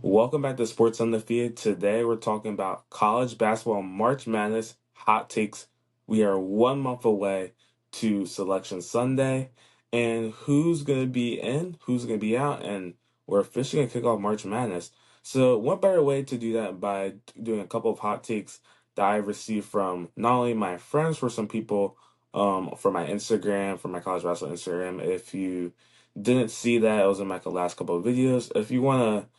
Welcome back to Sports on the Field. Today we're talking about college basketball March Madness hot takes. We are 1 month away to Selection Sunday, and who's going to be in, who's going to be out, and we're officially going to kick off March Madness. So, what better way to do that by doing a couple of hot takes that I've received from not only my friends, for some people, for my Instagram, for my college basketball Instagram. If you didn't see that, it was in my last couple of videos. If you want to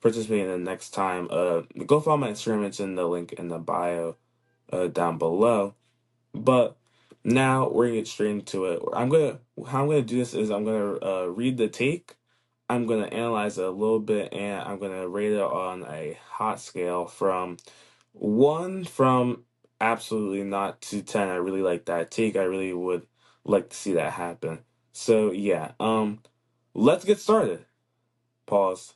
participate in the next time, go follow my Instagram. It's in the link in the bio down below. But now we're gonna get straight into it. How I'm gonna do this is I'm gonna read the take. I'm gonna analyze it a little bit, and I'm gonna rate it on a hot scale from one from absolutely not to 10. I really like that take. I really would like to see that happen. So yeah, let's get started. Pause.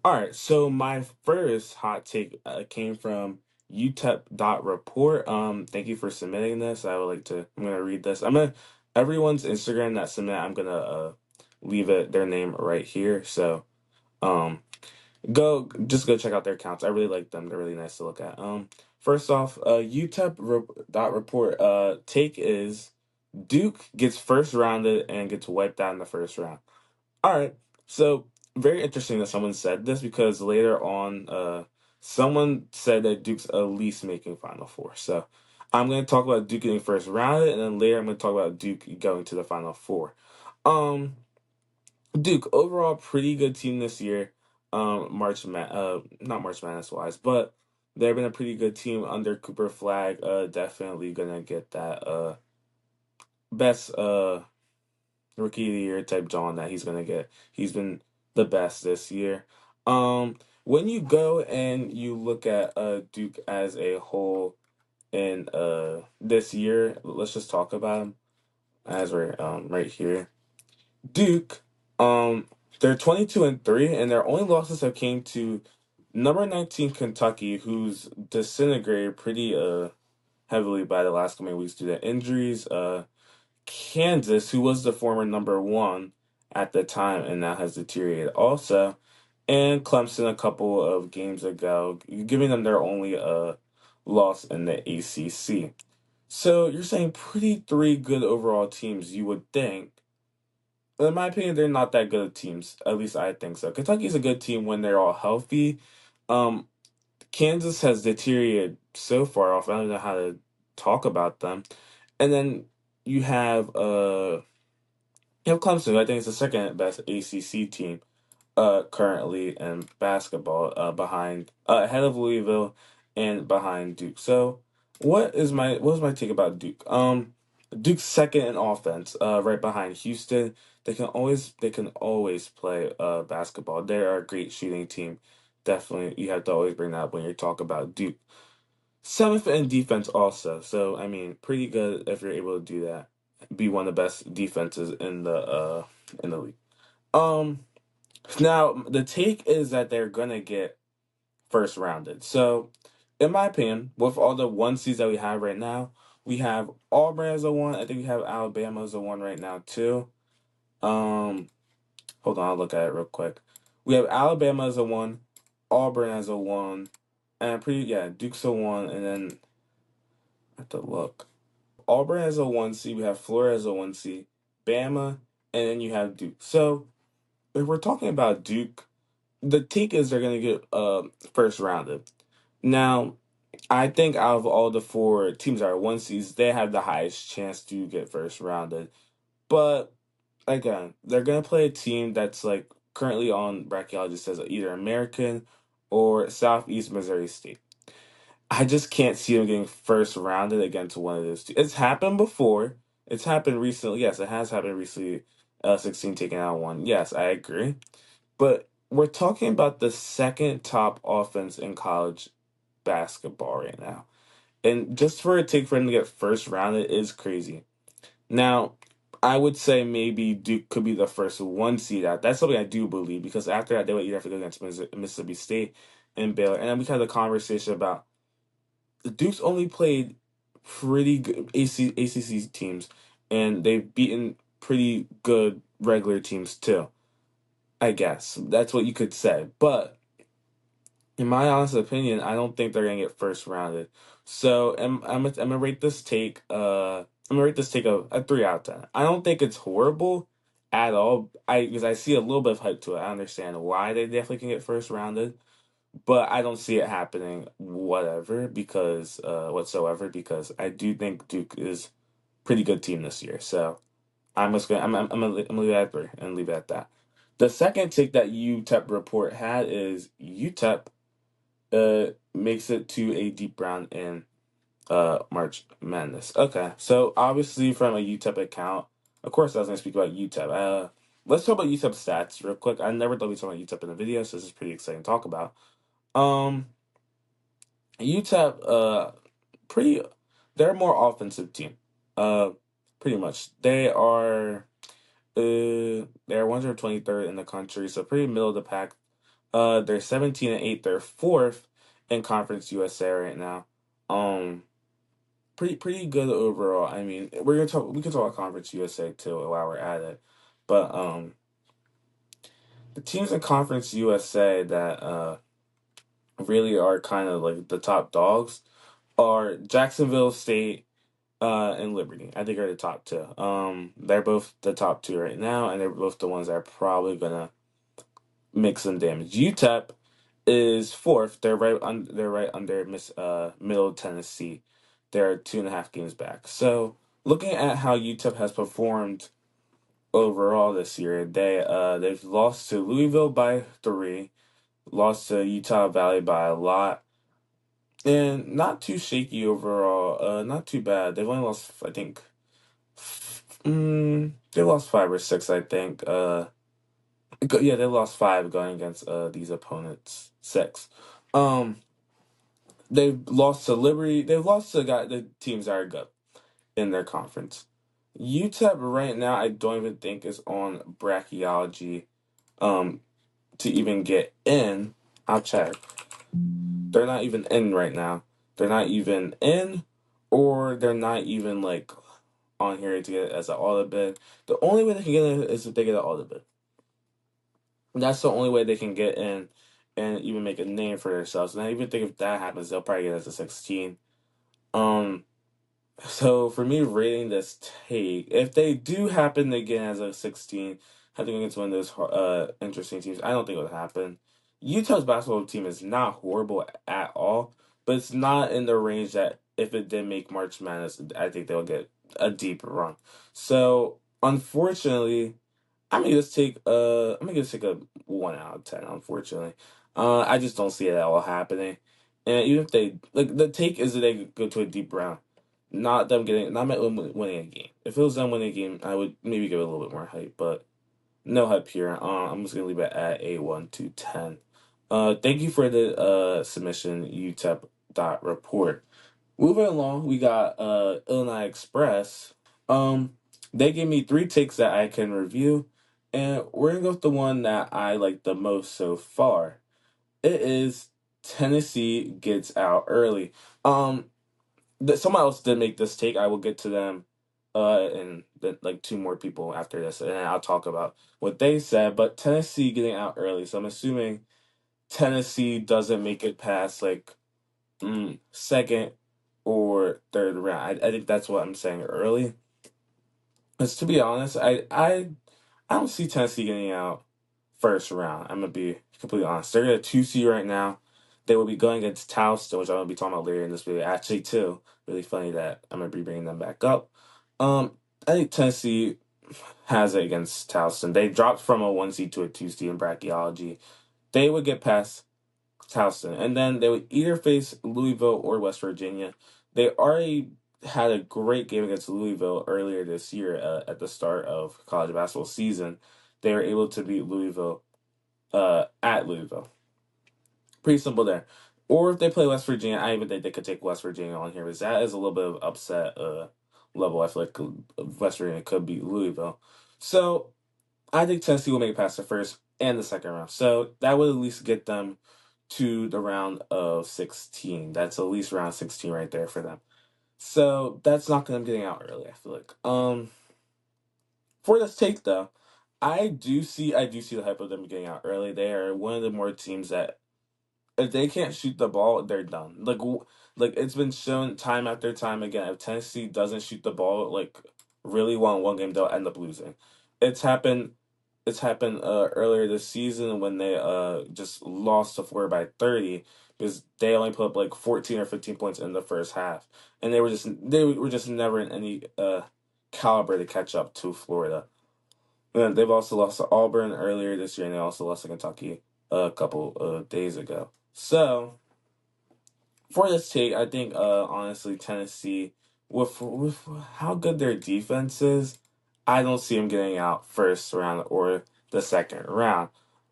All right, so my first hot take came from UTEP.report. Thank you for submitting this. I'm gonna read this. Everyone's Instagram that submit, I'm gonna leave their name right here. So um, just go check out their accounts. I really like them. They're really nice to look at. First off, UTEP.report take is Duke gets first rounded and gets wiped out in the first round. All right. So very interesting that someone said this because later on, someone said that Duke's at least making Final Four. So I'm going to talk about Duke getting first rounded, and then later I'm going to talk about Duke going to the Final Four. Um, Duke overall pretty good team this year. Not March Madness wise, but they've been a pretty good team under Cooper Flag. Definitely gonna get that best rookie of the year type John that he's gonna get. He's been the best this year. When you go and you look at Duke as a whole in this year, let's just talk about him as we're right here. Duke, they're 22-3, and their only losses have came to number 19 Kentucky, who's disintegrated pretty heavily by the last coming weeks due to injuries. Kansas, who was the former number one at the time and now has deteriorated also, and Clemson a couple of games ago, giving them their only loss in the ACC. So you're saying pretty three good overall teams, you would think. In my opinion, they're not that good of teams. At least I think so. Kentucky's a good team when they're all healthy. Um, Kansas has deteriorated so far off. I don't know how to talk about them. And then you have Clemson. I think it's the second best ACC team currently in basketball, behind ahead of Louisville and behind Duke. So what was my take about Duke? Duke's second in offense, right behind Houston. They can always play basketball. They're a great shooting team. Definitely, you have to always bring that up when you talk about Duke. Seventh in defense also. So I mean, pretty good if you're able to do that. Be one of the best defenses in the league. Um, Now the take is that they're gonna get first rounded. So, in my opinion, with all the one seeds that we have right now, we have Auburn as a one. I think we have Alabama as a one right now too. Um, Hold on, I'll look at it real quick. We have Alabama as a one, Auburn as a one, and Duke's a one, and then I have to look. Auburn as a one seed, we have Florida as a one seed, Bama, and then you have Duke. So if we're talking about Duke, the take is they're gonna get first rounded. Now, I think out of all the four teams that are one seeds, they have the highest chance to get first rounded. But again, they're gonna play a team that's like currently on bracketology says either American or Southeast Missouri State. I just can't see them getting first rounded against one of those two. It's happened before. It's happened recently. Yes, it has happened recently. 16 taking out one. Yes, I agree. But we're talking about the second top offense in college basketball right now. And just for a take for him to get first round, it is crazy. Now, I would say maybe Duke could be the first one seed out. That's something I do believe because after that, they would either have to go against Mississippi State and Baylor. And then we had a conversation about the Duke's only played pretty good ACC teams and they've beaten pretty good regular teams too. I guess that's what you could say, but in my honest opinion, I don't think they're gonna get first rounded. So I'm gonna rate this take. I'm gonna rate this take a 3 out of 10. I don't think it's horrible at all. Because I see a little bit of hype to it. I understand why they definitely can get first rounded, but I don't see it happening. Whatever, because whatsoever, because I do think Duke is pretty good team this year. So I'm gonna leave it at 3 and leave it at that. The second take that UTEP report had is UTEP makes it to a deep round in March Madness. Okay, so obviously from a UTEP account, of course I was gonna speak about UTEP. Let's talk about UTEP stats real quick. I never thought we'd talk about UTEP in a video, so this is pretty exciting to talk about. Um, UTEP, pretty, they're a more offensive team. Uh, pretty much. They're 123rd in the country, so pretty middle of the pack. They're 17-8. They're fourth in Conference USA right now. Um, pretty good overall. I mean, we can talk about Conference USA too while we're at it. But the teams in Conference USA that really are kind of like the top dogs are Jacksonville State and Liberty. I think are the top two. They're both the top two right now, and they're both the ones that are probably gonna make some damage. UTEP is fourth. They're right under Middle Tennessee. They're 2.5 games back. So looking at how UTEP has performed overall this year, they've lost to Louisville by 3, lost to Utah Valley by a lot, and not too shaky overall. Not too bad. They've only lost, I think, they lost 5 or 6, I think. Yeah, they lost 5 going against these opponents. 6. Um, they've lost to Liberty. They've lost to the teams that are good in their conference. UTEP right now, I don't even think is on brachiology um to even get in. I'll check. They're not even in right now. They're not even in, or they're not even like on here to get it as an audit bid. The only way they can get in is if they get an audit bid. That's the only way they can get in and even make a name for themselves. And I even think if that happens, they'll probably get as a 16. Um, so for me rating this take, if they do happen to get as a 16, have to go against one of those interesting teams, I don't think it would happen. Utah's basketball team is not horrible at all, but it's not in the range that if it did make March Madness, I think they'll get a deep run. So unfortunately, I'm gonna just take a 1 out of 10, unfortunately. I just don't see it all happening. And even if they like the take is that they go to a deep round. Not them winning a game. If it was them winning a game, I would maybe give it a little bit more hype, but no hype here. I'm just gonna leave it at a 1 to 10. Thank you for the submission, UTEP dot report. Moving along, we got Illinois Express. Um, they gave me 3 takes that I can review, and we're gonna go with the one that I like the most so far. It is Tennessee gets out early. Um, Someone else did make this take. I will get to them, and then like 2 more people after this, and then I'll talk about what they said. But Tennessee getting out early, so I'm assuming Tennessee doesn't make it past like second or third round. I think that's what I'm saying early. Because to be honest, I don't see Tennessee getting out first round. I'm gonna be completely honest. They're at a 2 seed right now. They will be going against Towson, which I'm gonna be talking about later in this video. Actually, too, really funny that I'm gonna be bringing them back up. I think Tennessee has it against Towson. They dropped from a 1 seed to a 2 seed in brachiology. They would get past Towson, and then they would either face Louisville or West Virginia. They already had a great game against Louisville earlier this year at the start of college basketball season. They were able to beat Louisville at Louisville. Pretty simple there. Or if they play West Virginia, I even think they could take West Virginia on here because that is a little bit of upset level. I feel like West Virginia could beat Louisville. So I think Tennessee will make it past the first and the second round. So that would at least get them to the round of 16. That's at least round 16 right there for them. So that's not them getting out early, I feel like. For this take though, I do see the hype of them getting out early. They are one of the more teams that if they can't shoot the ball, they're done. Like it's been shown time after time again. If Tennessee doesn't shoot the ball like really well in one game, they'll end up losing. It's happened. It's happened earlier this season when they just lost to Florida by 30 because they only put up like 14 or 15 points in the first half, and they were just never in any caliber to catch up to Florida. And they've also lost to Auburn earlier this year, and they also lost to Kentucky a couple days ago. So for this take, I think honestly Tennessee with how good their defense is, I don't see them getting out first round or the second round.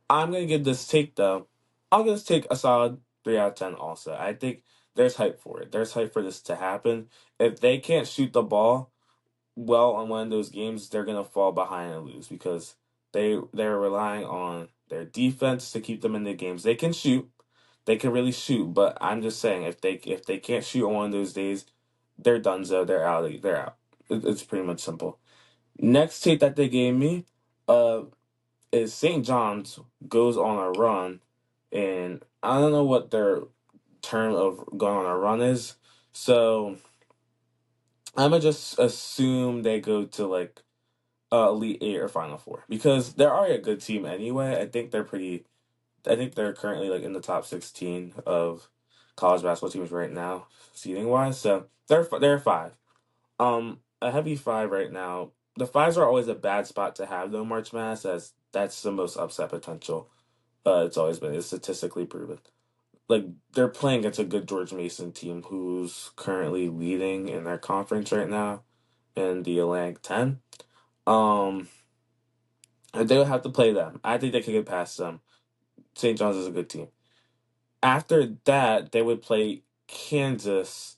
I'm gonna give this take though. I'll give this take a solid 3 out of 10. Also, I think there's hype for it. There's hype for this to happen. If they can't shoot the ball well on one of those games, they're gonna fall behind and lose because they're relying on their defense to keep them in the games. They can shoot, they can really shoot, but I'm just saying if they can't shoot on one of those days, they're done. So they're out. They're out. It's pretty much simple. Next take that they gave me, uh, is St. John's goes on a run, and I don't know what their term of going on a run is. So I'm gonna just assume they go to like Elite Eight or Final Four because they're already a good team anyway. I think they're currently like in the top 16 of college basketball teams right now, seating wise. So they're five. A heavy five right now. The fives are always a bad spot to have though, March Madness, as that's the most upset potential. It's always been. It's statistically proven. Like they're playing against a good George Mason team who's currently leading in their conference right now in the Atlantic 10. Um, they would have to play them. I think they could get past them. St. John's is a good team. After that, they would play Kansas,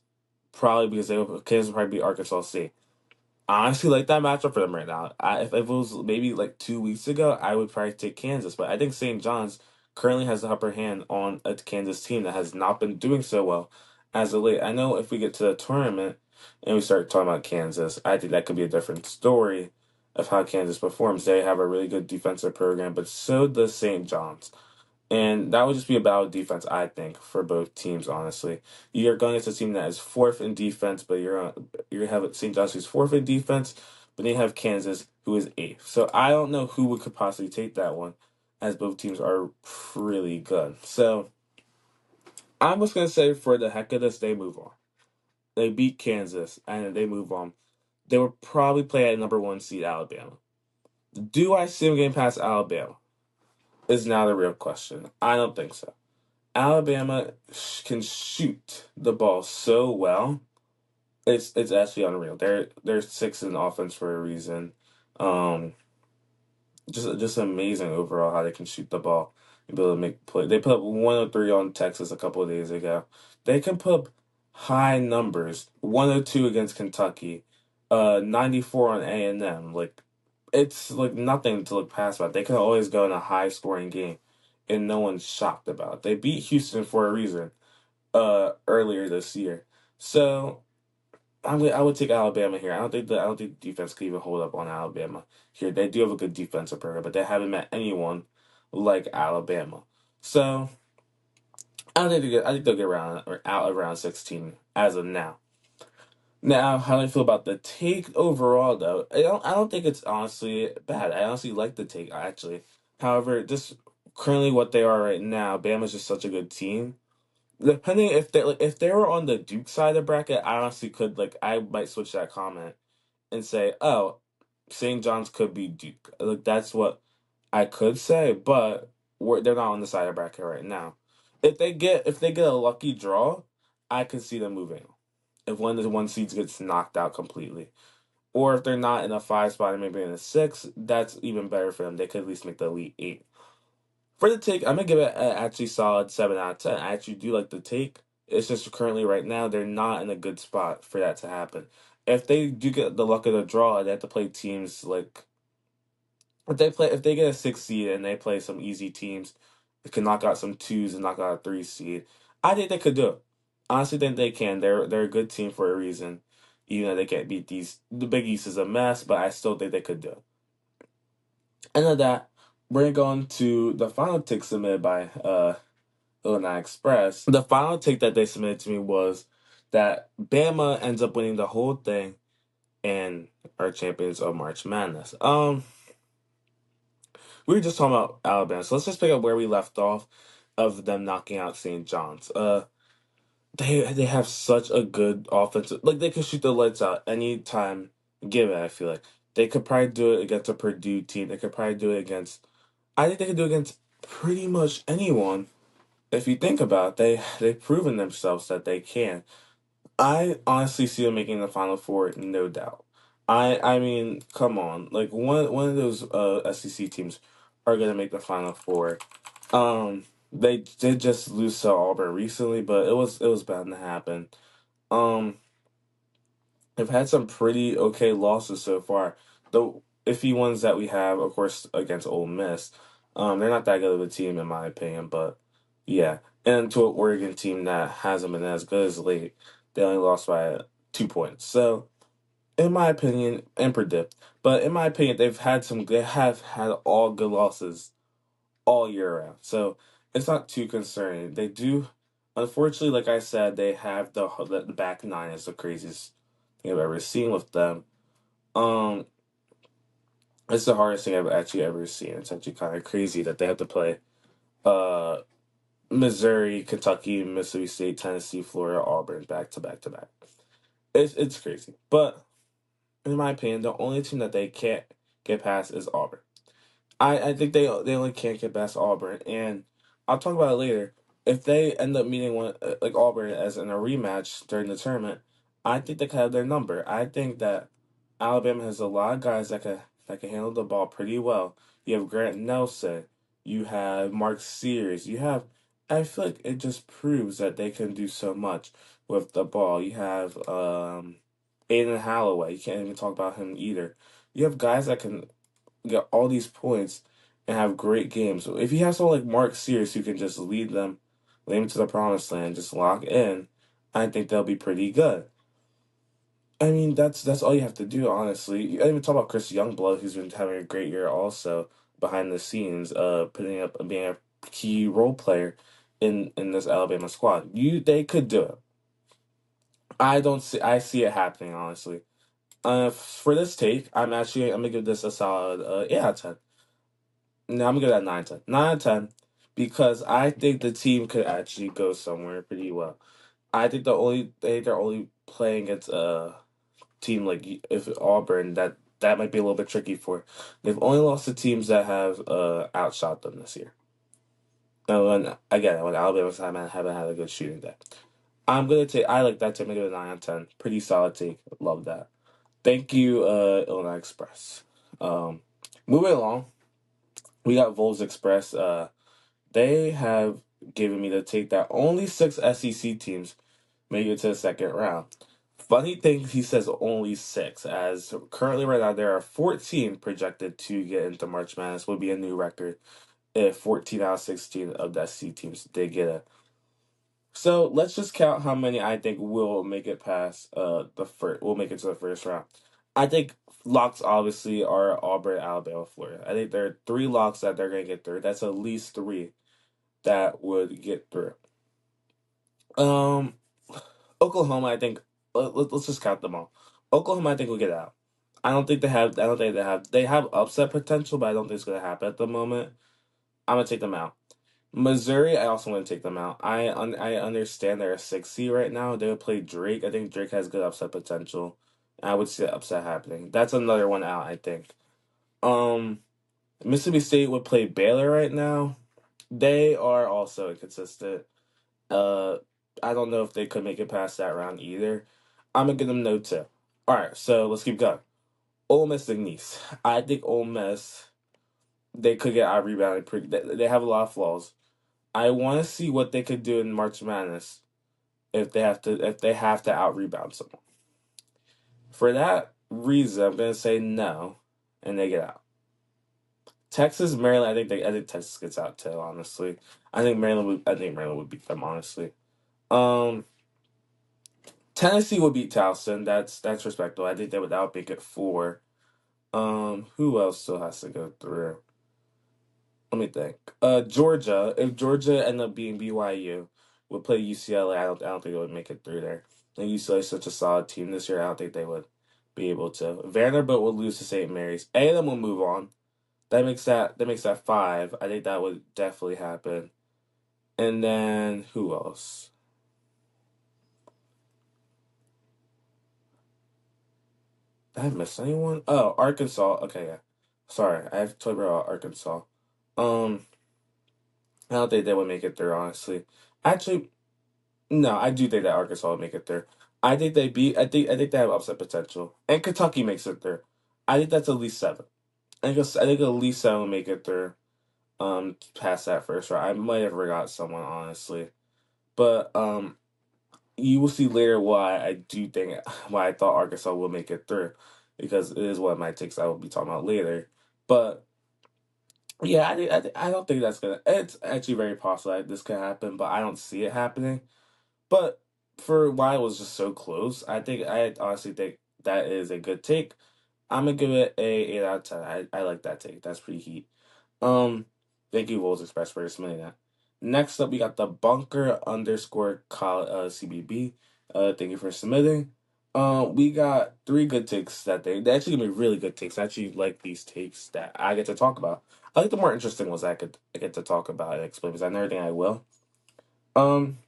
probably because Kansas would probably beat Arkansas State. I honestly like that matchup for them right now. If it was maybe like 2 weeks ago, I would probably take Kansas, but I think St. John's currently has the upper hand on a Kansas team that has not been doing so well as of late. I know if we get to the tournament and we start talking about Kansas, I think that could be a different story of how Kansas performs. They have a really good defensive program, but so does St. John's. And that would just be a battle of defense, I think, for both teams. Honestly, you're going against a team that is fourth in defense, but you have St. John's who's fourth in defense, but then you have Kansas who is eighth. So I don't know who would could possibly take that one, as both teams are really good. So I'm just gonna say for the heck of this, they move on. They beat Kansas and they move on. They will probably play at number one seed Alabama. Do I see them getting past Alabama? Is now the real question. I don't think so. Alabama can shoot the ball so well. It's actually unreal. They're sixth in offense for a reason. Um, just amazing overall how they can shoot the ball and be able to make play. They put up 103 on Texas a couple of days ago. They can put up high numbers. 102 against Kentucky, 94 on A&M. Like it's like nothing to look past about. They can always go in a high scoring game, and no one's shocked about it. They beat Houston for a reason. Earlier this year, so I would take Alabama here. I don't think the defense could even hold up on Alabama here. They do have a good defensive program, but they haven't met anyone like Alabama. So I think they'll get around or out around 16 as of now. Now, how do I feel about the take overall though? I don't think it's honestly bad. I honestly like the take actually. However, just currently what they are right now, Bama's just such a good team. Depending if they were on the Duke side of the bracket, I honestly could like I might switch that comment and say, oh, St. John's could be Duke. Like that's what I could say, but they're not on the side of the bracket right now. If they get a lucky draw, I could see them moving. If one of the one seeds gets knocked out completely, or if they're not in a five spot and maybe in a six, that's even better for them. They could at least make the elite eight. For the take, I'm gonna give it an actually solid 7 out of 10. I actually do like the take. It's just currently right now they're not in a good spot for that to happen. If they do get the luck of the draw, they have to play teams like if they get a 6 seed and they play some easy teams, they can knock out some twos and knock out a 3 seed. I think they could do it. Honestly, think they can. They're a good team for a reason. Even though they can't beat these, the Big East is a mess, but I still think they could do it. End of that, we're going to the final take submitted by Illinois Express. The final take that they submitted to me was that Bama ends up winning the whole thing and are champions of March Madness. We were just talking about Alabama, so let's just pick up where we left off of them knocking out St. John's. They have such a good offensive, like they could shoot the lights out anytime given. I feel like they could probably do it against a Purdue team. They could probably do it against. I think they could do it against pretty much anyone. If you think about it, they've proven themselves that they can. I honestly see them making the Final Four, no doubt. I mean, come on, like one of those SEC teams are gonna make the Final Four. They did just lose to Auburn recently, but it was bound to happen. Um, they've had some pretty okay losses so far. The iffy ones that we have, of course, against Ole Miss. They're not that good of a team in my opinion, but yeah. And to an Oregon team that hasn't been as good as late, they only lost by 2 points. So, in my opinion, and predict, but in my opinion, they have had all good losses all year round. So it's not too concerning. They do, unfortunately, like I said, they have the back nine is the craziest thing I've ever seen with them. Um, it's the hardest thing I've actually ever seen. It's actually kind of crazy that they have to play uh Missouri, Kentucky, Mississippi State, Tennessee, Florida, Auburn back to back to back. It's crazy, but in my opinion, the only team that they can't get past is Auburn. I think they only can't get past Auburn, and I'll talk about it later. If they end up meeting one like Auburn as in a rematch during the tournament, I think they could have their number. I think that Alabama has a lot of guys that can handle the ball pretty well. You have Grant Nelson, you have Mark Sears, you have. I feel like it just proves that they can do so much with the ball. You have Aiden Holloway. You can't even talk about him either. You have guys that can get all these points and have great games. So if you have someone like Mark Sears who can just lead them to the promised land, just lock in, I think they'll be pretty good. I mean, that's all you have to do, honestly. I didn't even talk about Chris Youngblood, who's been having a great year also behind the scenes, putting up being a key role player in this Alabama squad. They could do it. I see it happening, honestly. For this take, I'm gonna give this a solid 8 out of 10. No, I'm gonna give that 9 10. 9 out of 10 because I think the team could actually go somewhere pretty well. They're only playing against a team like if Auburn that might be a little bit tricky for. They've only lost to teams that have outshot them this year. And when Alabama's haven't had a good shooting day. I like that to make it a 9 out of 10. Pretty solid take. Love that. Thank you, Illinois Express. Moving along, we got Vols Express. They have given me the take that only six SEC teams make it to the second round. Funny thing, he says only six, as currently right now there are 14 projected to get into March Madness. Would be a new record if 14 out of 16 of the SEC teams did get it. So let's just count how many I think will make it past the first. Will make it to the first round. I think locks obviously are Auburn, Alabama, Florida. I think there are three locks that they're gonna get through. That's at least three that would get through. Um, Oklahoma, I think. Let's just count them all. Oklahoma, I think will get out. I don't think they have. I don't think they have. They have upset potential, but I don't think it's gonna happen at the moment. I'm gonna take them out. Missouri, I also want to take them out. I understand they're a 6 seed right now. They would play Drake. I think Drake has good upset potential. I would see that upset happening. That's another one out, I think. Um, Mississippi State would play Baylor right now. They are also inconsistent. Uh, I don't know if they could make it past that round either. I'm gonna give them no too. All right, so let's keep going. Ole Miss and Nice. I think Ole Miss they could get out rebounded. They have a lot of flaws. I want to see what they could do in March Madness if they have to out rebound someone. For that reason, I'm gonna say no, and they get out. Texas, Maryland, I think Texas gets out too. Honestly, I think Maryland would beat them. Honestly, um, Tennessee would beat Towson. That's respectable. I think they would outpick it four. Who else still has to go through? Let me think. Georgia. If Georgia end up being BYU, would play UCLA. I don't think they would make it through there. And UCLA is such a solid team this year. I don't think they would be able to. Vanderbilt will lose to St. Mary's. A&M will move on. That makes that five. I think that would definitely happen. And then who else? Did I miss anyone? Oh, Arkansas. Okay, yeah. Sorry, I have to talk about Arkansas. Um, I don't think they would make it through, honestly. Actually, no, I do think that Arkansas will make it through. I think they beat. I think they have upset potential, and Kentucky makes it through. I think that's at least seven. I think at least seven will make it through. Past that first round, I might have forgot someone honestly, but you will see later why I do think why I thought Arkansas will make it through, because it is one of my takes I will be talking about later. But yeah, I don't think that's gonna. It's actually very possible that this could happen, but I don't see it happening. But for why it was just so close, I honestly think that is a good take. I'm gonna give it a 8 out of 10. I like that take. That's pretty heat. Um, Thank you, Wolves Express, for submitting that. Next up, we got the bunker underscore CBB. Thank you for submitting. We got three good takes that they actually give me really good takes. I actually like these takes that I get to talk about. I like the more interesting ones I get to talk about and explain, because I never think I will. Um,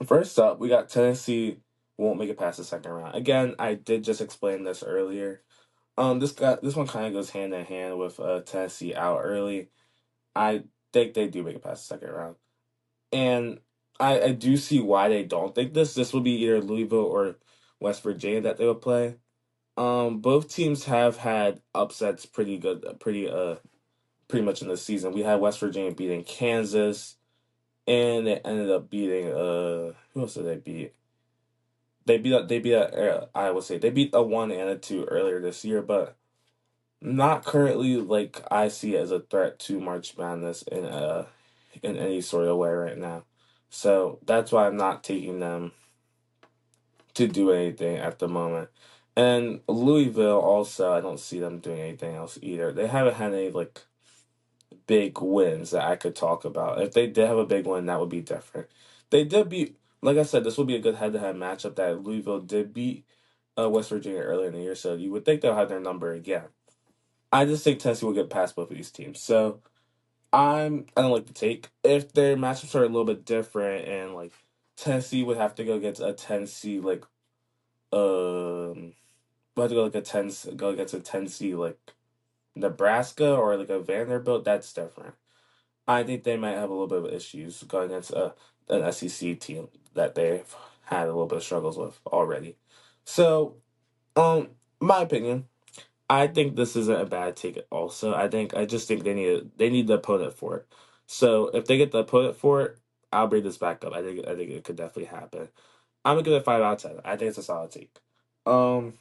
First up, we got Tennessee won't make it past the second round. Again, I did just explain this earlier. This one kind of goes hand in hand with Tennessee out early. I think they do make it past the second round, and I do see why they don't think this. This will be either Louisville or West Virginia that they will play. Both teams have had upsets pretty good, pretty much in the season. We had West Virginia beating Kansas, and they ended up beating who else did they beat? I would say they beat a one and a two earlier this year, but not currently like I see as a threat to March Madness in any sort of way right now. So that's why I'm not taking them to do anything at the moment. And Louisville also, I don't see them doing anything else either. They haven't had any like big wins that I could talk about. If they did have a big win, that would be different. They did beat, like I said, this will be a good head-to-head matchup. That Louisville did beat West Virginia earlier in the year, so you would think they'll have their number again. I just think Tennessee will get past both of these teams. So I don't like the take. If their matchups are a little bit different, and like Tennessee would have to go against a Tennessee like would have to go like go against a Tennessee like Nebraska or like a Vanderbilt, that's different. I think they might have a little bit of issues going against an SEC team that they've had a little bit of struggles with already. So, my opinion, I think this isn't a bad take. Also, I just think they need the opponent for it. So if they get the opponent for it, I'll bring this back up. I think it could definitely happen. I'm gonna give it 5 out of 10. I think it's a solid take. Um,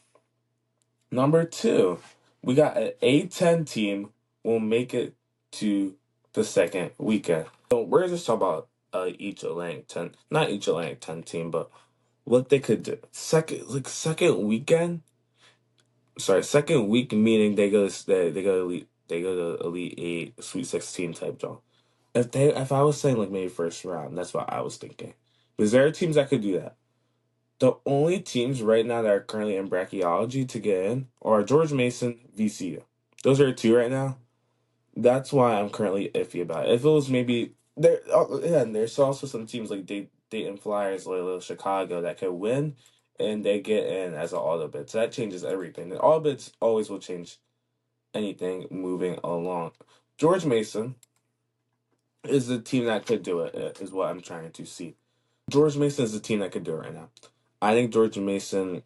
Number two, we got an A10 team will make it to the second weekend. So we're just talking about each Atlantic 10, not each Atlantic 10 team, but what they could do. Second weekend. Sorry, second week meaning they go to Elite Eight, Sweet 16 type job. If I was saying like maybe first round, that's what I was thinking. Because there are teams that could do that. The only teams right now that are currently in bracketology to get in are George Mason, VCU. Those are two right now. That's why I'm currently iffy about it. If it was maybe there, yeah, and there's also some teams like Dayton Flyers, Loyola Chicago that could win, and they get in as an auto bid. So that changes everything. The auto bids always will change anything moving along. George Mason is the team that could do it. Is what I'm trying to see. George Mason is the team that could do it right now. I think George Mason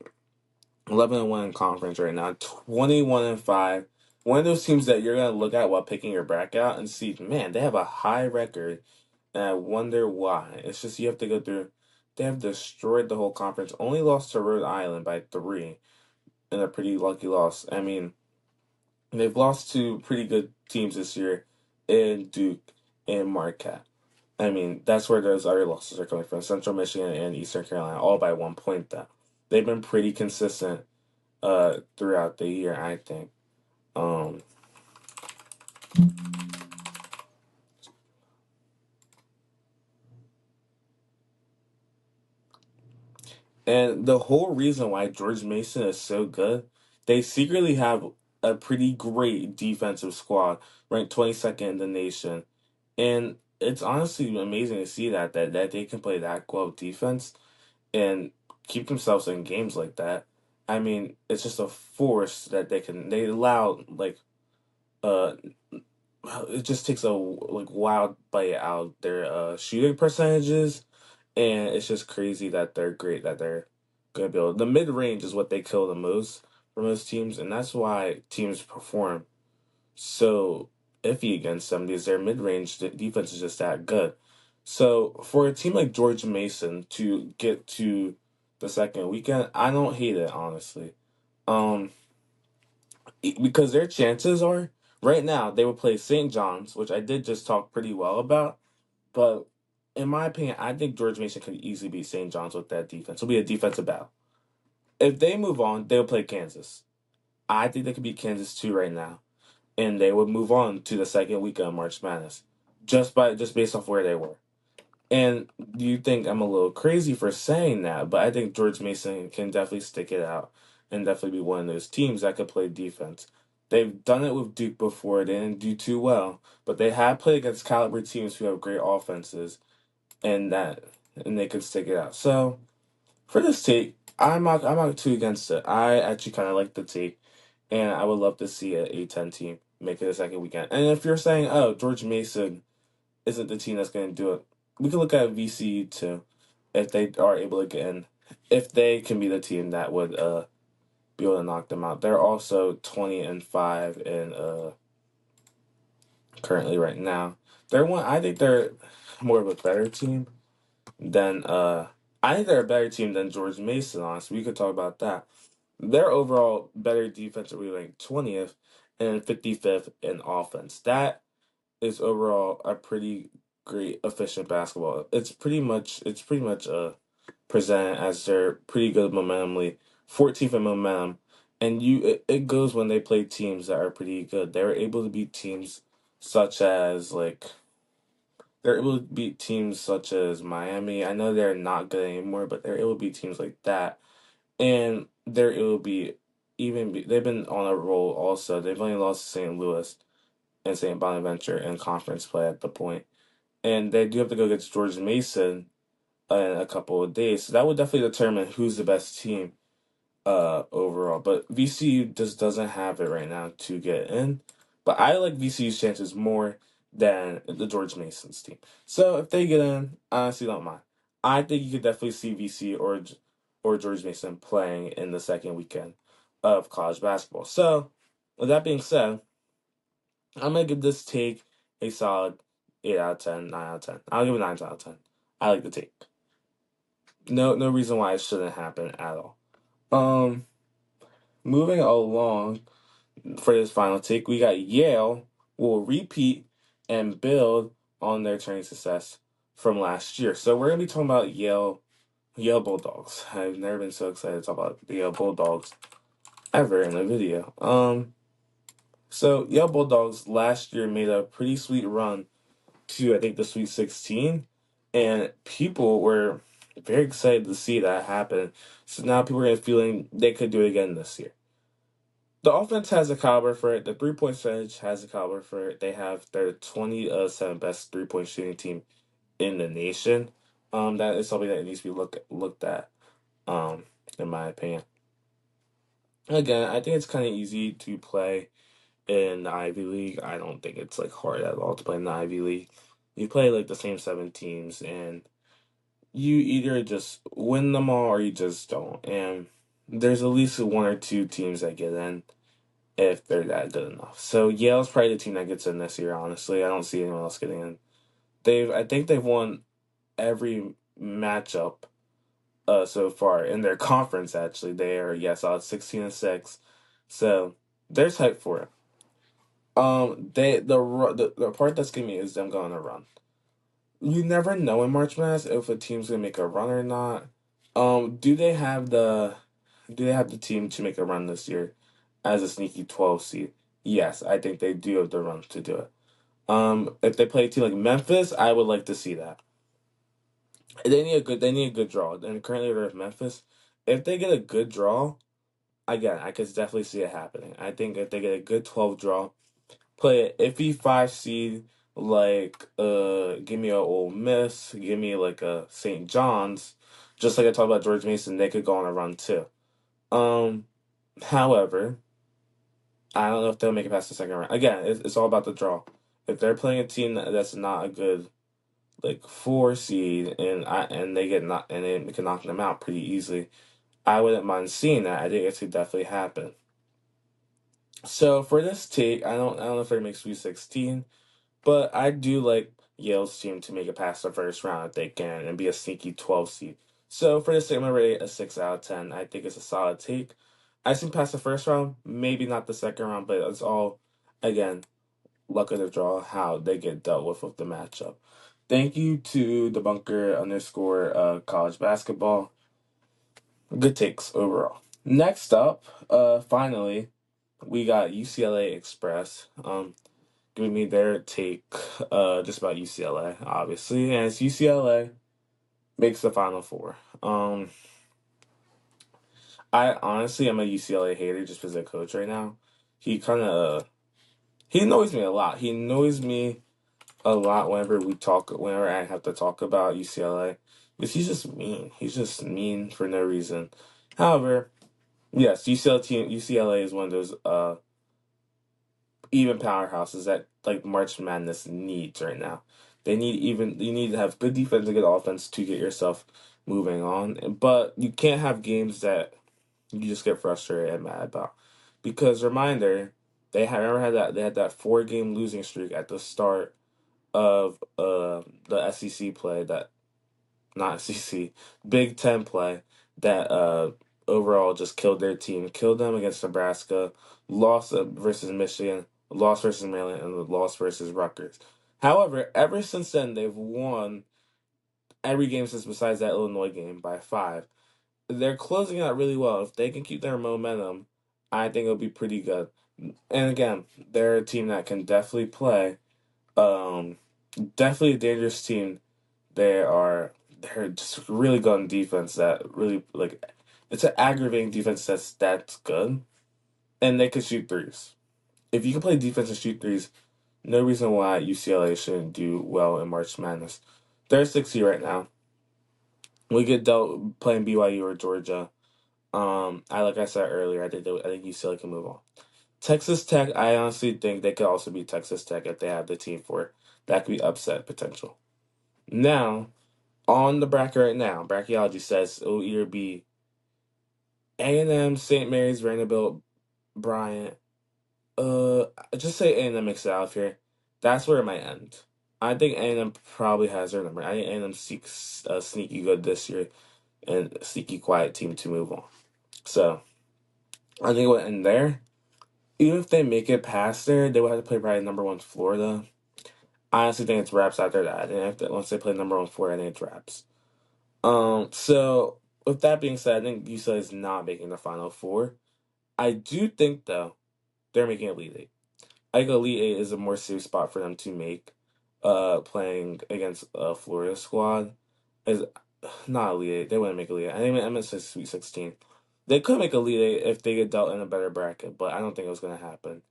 11-1 in conference right now, 21-5. One of those teams that you're gonna look at while picking your bracket out and see, man, they have a high record, and I wonder why. It's just you have to go through. They have destroyed the whole conference. Only lost to Rhode Island by 3, and a pretty lucky loss. I mean, they've lost to pretty good teams this year, in Duke and Marquette. I mean, that's where those other losses are coming from. Central Michigan and Eastern Carolina, all by 1 point. Though they've been pretty consistent throughout the year, I think. Um, and the whole reason why George Mason is so good, they secretly have a pretty great defensive squad, ranked 22nd in the nation. And it's honestly amazing to see that they can play that well defense and keep themselves in games like that. I mean, it's just a force that they allow like uh it just takes a like wild bite out their shooting percentages, and it's just crazy that they're great that they're gonna be able. The mid range is what they kill the most for most teams, and that's why teams perform so iffy against them because their mid range defense is just that good. So for a team like George Mason to get to the second weekend, I don't hate it honestly. Um, because their chances are right now they will play St. John's, which I did just talk pretty well about. But in my opinion, I think George Mason could easily beat St. John's with that defense. It'll be a defensive battle. If they move on, they'll play Kansas. I think they could beat Kansas too right now, and they would move on to the second weekend of March Madness, just based off where they were. And you think I'm a little crazy for saying that, but I think George Mason can definitely stick it out and definitely be one of those teams that could play defense. They've done it with Duke before. They didn't do too well, but they have played against caliber teams who have great offenses and that and they could stick it out. So for this take, I'm not too against it. I actually kind of like the take, and I would love to see a A10 team make it a second weekend. And if you're saying, oh, George Mason isn't the team that's going to do it. We can look at VCU too, if they are able to get in, if they can be the team that would be able to knock them out. They're also 20-5 in currently right now. They're one. I think they're more of a better team than I think they're a better team than George Mason. Honestly, we could talk about that. They're overall better defensively ranked 20th and 55th in offense. That is overall a pretty great efficient basketball. It's pretty much presented as their pretty good momentum lead, 14th in momentum, and it goes when they play teams that are pretty good. They were able to beat teams such as like they're able to beat teams such as Miami. I know they're not good anymore, but they're able to beat teams like that, and they're able to be they've been on a roll also. They've only lost to St. Louis and St. Bonaventure in conference play at the point. And they do have to go against George Mason in a couple of days. So that would definitely determine who's the best team overall. But VCU just doesn't have it right now to get in. But I like VCU's chances more than the George Mason's team. So if they get in, I honestly don't mind. I think you could definitely see VCU or George Mason playing in the second weekend of college basketball. So with that being said, I'm gonna give this take a solid 8 out of 10, 9 out of 10. I'll give it 9 out of 10. I like the take. No reason why it shouldn't happen at all. Um, moving along for this final take, we got Yale will repeat and build on their training success from last year. So we're gonna be talking about Yale Bulldogs. I've never been so excited to talk about the Yale Bulldogs ever in a video. So Yale Bulldogs last year made a pretty sweet run to I think the Sweet 16, and people were very excited to see that happen. So now people are feeling they could do it again this year. The offense has the caliber for it. The 3 point percentage has the caliber for it. They have their 27 best 3 point shooting team in the nation. That is something that needs to be looked at. In my opinion. Again, I think it's kind of easy to play in the Ivy League. I don't think it's like hard at all to play in the Ivy League. You play like the same 7 teams, and you either just win them all or you just don't. And there's at least one or two teams that get in if they're that good enough. So Yale's probably the team that gets in this year. Honestly, I don't see anyone else getting in. I think they've won every matchup so far in their conference. Actually, they are yes, I was 16-6. So there's hype for it. The part that's giving me is them going to run. You never know in March Madness if a team's gonna make a run or not. Do they have do they have the team to make a run this year as a sneaky 12 seed? Yes, I think they do have the run to do it. If they play a team like Memphis, I would like to see that. They need a good draw. And currently they're with Memphis. If they get a good draw, again, I could definitely see it happening. I think if they get a good 12 draw, play an iffy 5 seed, like give me a Ole Miss, give me like a St. John's, just like I talked about George Mason, they could go on a run too. Um, However, I don't know if they'll make it past the second round. Again, it's all about the draw. If they're playing a team that's not a good like 4 seed and they get not and they can knock them out pretty easily, I wouldn't mind seeing that. I think it could definitely happen. So for this take, I don't know if they make Sweet 16, but I do like Yale's team to make it past the first round if they can and be a sneaky 12 seed. So for this take, I'm gonna rate it a 6 out of 10. I think it's a solid take. I think past the first round, maybe not the second round, but it's all again luck of the draw how they get dealt with the matchup. Thank you to the bunker underscore college basketball. Good takes overall. Next up, finally, we got UCLA Express. Giving me their take just about UCLA, obviously. And it's UCLA makes the Final Four. I honestly am a UCLA hater just because of coach right now. He kind of he annoys me a lot. He annoys me a lot whenever I have to talk about UCLA. Because he's just mean. He's just mean for no reason. However, yes, UCLA is one of those even powerhouses that like March Madness needs right now. You need to have good defense and good offense to get yourself moving on. But you can't have games that you just get frustrated and mad about. Because reminder, they had that 4 game losing streak at the start of the SEC play that not SEC Big Ten play that overall just killed their team, killed them against Nebraska, lost versus Michigan, lost versus Maryland, and lost versus Rutgers. However, ever since then they've won every game since besides that Illinois game by 5. They're closing out really well. If they can keep their momentum, I think it'll be pretty good. And again, they're a team that can definitely play. Um, Definitely a dangerous team. They're just really good on defense. That really like it's an aggravating defense that's good, and they can shoot threes. If you can play defense and shoot threes, no reason why UCLA shouldn't do well in March Madness. They're 60 right now. We get dealt playing BYU or Georgia. I like I said earlier, I think UCLA can move on. Texas Tech, I honestly think they could also be Texas Tech if they have the team for it. That could be upset potential. Now, on the bracket right now, brachiology says it will either be A&M, St. Mary's, Vanderbilt, Bryant. Just say A&M makes it out of here. That's where it might end. I think A&M probably has their number. I think A&M seeks sneaky good this year and a sneaky quiet team to move on. So I think it will end there. Even if they make it past there, they will have to play probably number 1 Florida. I honestly think it's wraps after that. And once they play number 1 Florida, I think it's wraps. So with that being said, I think UCLA is not making the Final Four. I do think though they're making Elite Eight. I think Elite Eight is a more safe spot for them to make. Playing against a Florida squad is not Elite Eight. They wouldn't make Elite Eight. I think I meant Sweet 16. They could make Elite Eight if they get dealt in a better bracket, but I don't think it was going to happen.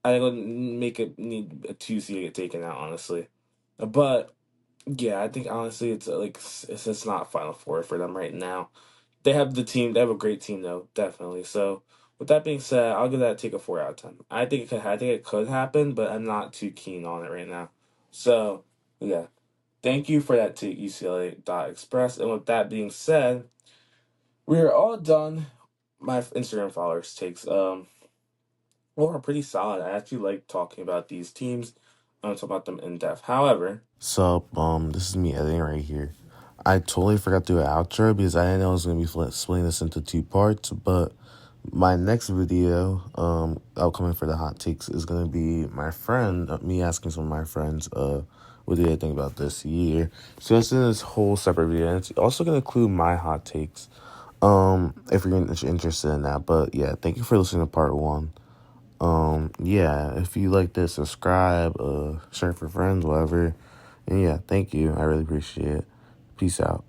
I think it would make it need a 2 seed to get taken out, honestly. But yeah, I think honestly it's just not Final Four for them right now. They have the team. They have a great team though, definitely. So with that being said, I'll give that take a 4 out of 10. I think it could happen, but I'm not too keen on it right now. So yeah, thank you for that take UCLA.Express. And with that being said, we are all done. My Instagram followers takes well, are pretty solid. I actually like talking about these teams. Talk about them in depth. However, sup, this is me editing right here. I totally forgot to do an outro because I didn't know I was gonna be splitting this into 2 parts. But my next video, upcoming for the hot takes, is gonna be my friend, me asking some of my friends, what do they think about this year? So it's in this whole separate video, and it's also gonna include my hot takes. If you're interested in that. But yeah, thank you for listening to part one. Yeah, if you like this, subscribe, share for friends, whatever. And yeah, thank you. I really appreciate it. Peace out.